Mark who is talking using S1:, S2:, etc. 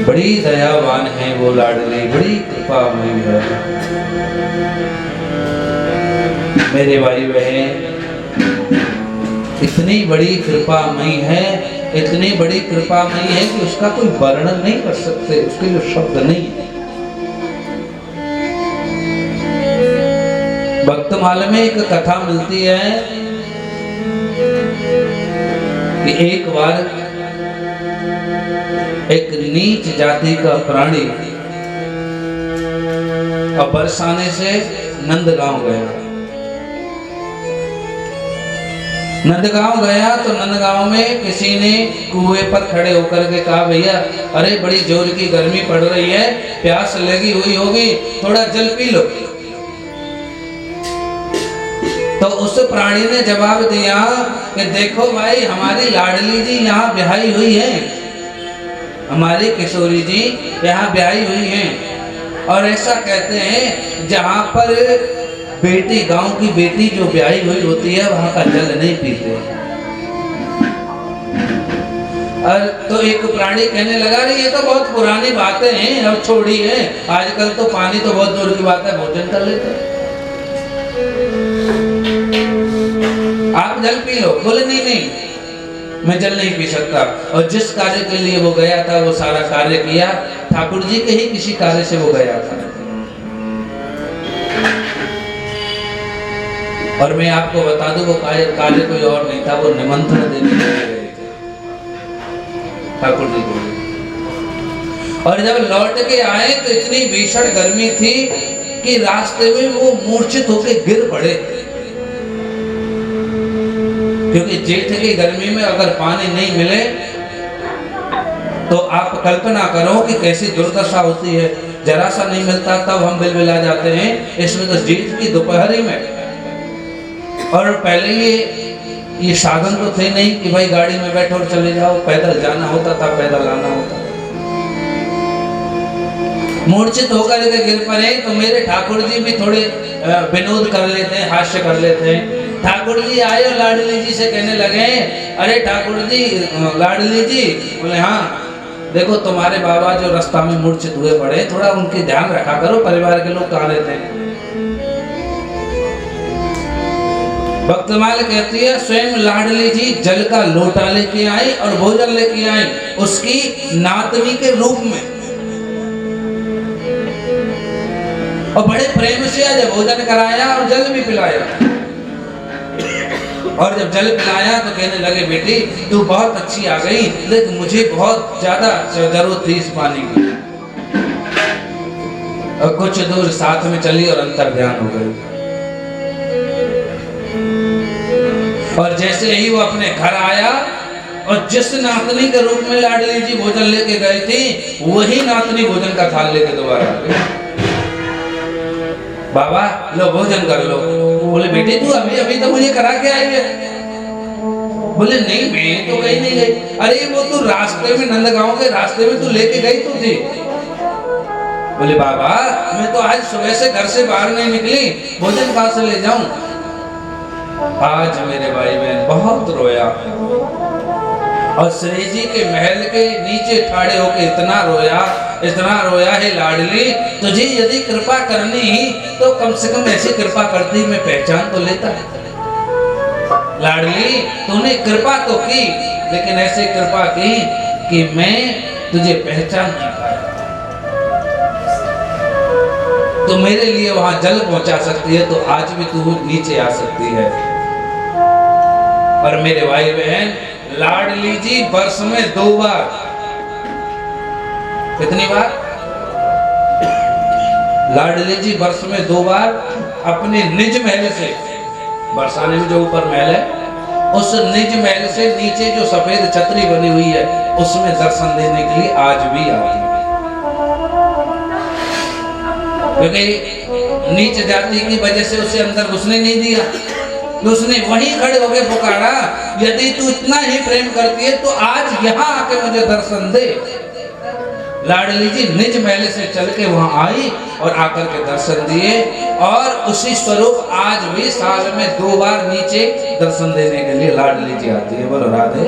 S1: बड़ी दयावान है वो लाडली, बड़ी कृपामयी है। मेरे भाई बहन, इतनी बड़ी कृपामयी है, इतनी बड़ी कृपामयी है कि उसका कोई वर्णन नहीं कर सकते, उसके लिए शब्द नहीं है। भक्तमाला में एक कथा मिलती है कि एक बार एक नीच जाति का प्राणी और बरसाने से नंदगांव गया। नंदगांव गया तो नंदगांव में किसी ने कुएं पर खड़े होकर के कहा, भैया अरे बड़ी जोर की गर्मी पड़ रही है, प्यास लगी हुई होगी, थोड़ा जल पी लो। तो उस प्राणी ने जवाब दिया कि देखो भाई, हमारी लाडली जी यहाँ ब्याही हुई है, हमारी किशोरी जी यहाँ ब्याही हुई हैं, और ऐसा कहते हैं जहाँ पर बेटी, गांव की बेटी जो ब्याही हुई होती है वहां का जल नहीं पीते। और तो एक प्राणी कहने लगा, रे ये तो बहुत पुरानी बातें हैं, अब छोड़ी है, आजकल तो पानी तो बहुत दूर की बात है, भोजन कर लेते हैं, आप जल पी लो। बोले नहीं नहीं, मैं जल नहीं पी सकता। और जिस कार्य के लिए वो गया था वो सारा कार्य किया, ठाकुर जी के ही किसी कार्य से वो गया था। और मैं आपको बता दूं, वो कार्य कोई और नहीं था, वो निमंत्रण देने के लिए गए थे ठाकुर जी को। और जब लौट के आए तो इतनी भीषण गर्मी थी कि रास्ते में वो मूर्छित होकर गिर पड़े, क्योंकि जेठ की गर्मी में अगर पानी नहीं मिले तो आप कल्पना करो कि कैसी दुर्दशा होती है। जरा सा नहीं मिलता तब हम बिलबिला जाते हैं, इसमें तो जेठ की दोपहरी में। और पहले ये साधन तो थे नहीं कि भाई गाड़ी में बैठो और चले जाओ, पैदल जाना होता था, पैदल आना होता। मूर्छित होकर के गिर पड़े तो मेरे ठाकुर जी भी थोड़े विनोद कर लेते हैं, हास्य कर लेते हैं। ठाकुर जी आए और लाडली जी से कहने लगे, अरे ठाकुर जी, लाडली जी। बोले हाँ, देखो तुम्हारे बाबा जो रास्ता में मूर्छित हुए पड़े, थोड़ा उनके ध्यान रखा करो, परिवार के लोग कहाँ रहते हैं। भक्तमाल कहती है, स्वयं लाडली जी जल का लोटा लेके आई और भोजन लेके आई, उसकी नातनी के रूप में, और बड़े प्रेम से आज भोजन कराया और जल भी पिलाया। और जब जल पिलाया तो कहने लगे, बेटी तू बहुत अच्छी आ गई, लेकिन मुझे बहुत ज्यादा जरूरत थी इस पानी की। और कुछ दूर साथ में चली और अंतर ध्यान हो गई। और जैसे ही वो अपने घर आया और जिस नातनी के रूप में लाडली जी भोजन लेके गई थी, वही नातनी भोजन का थाल लेके दोबारा आ गई। बाबा लो भोजन कर लो। बोले बेटे तू अभी तो मुझे करा के आई है। बोले नहीं, मैं तो कहीं नहीं गई। अरे वो तू रास्ते में, नंदगांव के रास्ते में तू लेके गई तो थी। बोले बाबा मैं तो आज सुबह से घर से बाहर नहीं निकली, भोजन कहाँ से ले जाऊं। आज मेरे भाई बहन बहुत रोया, और श्री जी के महल के नीचे ठाड़े होके इतना रोया है, लाडली तुझे यदि कृपा करनी ही तो कम से कम ऐसी कृपा करती, मैं पहचान तो लेता। लाडली तूने कृपा तो की, लेकिन ऐसे कृपा की कि मैं तुझे पहचान नहीं पाया। तो मेरे लिए वहां जल पहुंचा सकती है तो आज भी तू नीचे आ सकती है। और मेरे भाई बहन, लाडली जी वर्ष में 2 बार, कितनी बार? लाडली जी वर्ष में 2 बार अपने निज महल से, बरसाने में जो ऊपर महल है, उस निज महल से नीचे जो सफेद छतरी बनी हुई है उसमें दर्शन देने के लिए आज भी आती है। क्योंकि नीच जाति की वजह से उसे अंदर घुसने नहीं दिया, तो उसने वहीं खड़े होकर पुकारा, यदि तू इतना ही प्रेम करती है तो आज यहाँ आके मुझे दर्शन दे। लाडली जी निज महल से चल के वहां आई और आकर के दर्शन दिए, और उसी स्वरूप आज भी साल में 2 बार नीचे दर्शन देने के लिए लाडली जी आती है। बोलो राधे।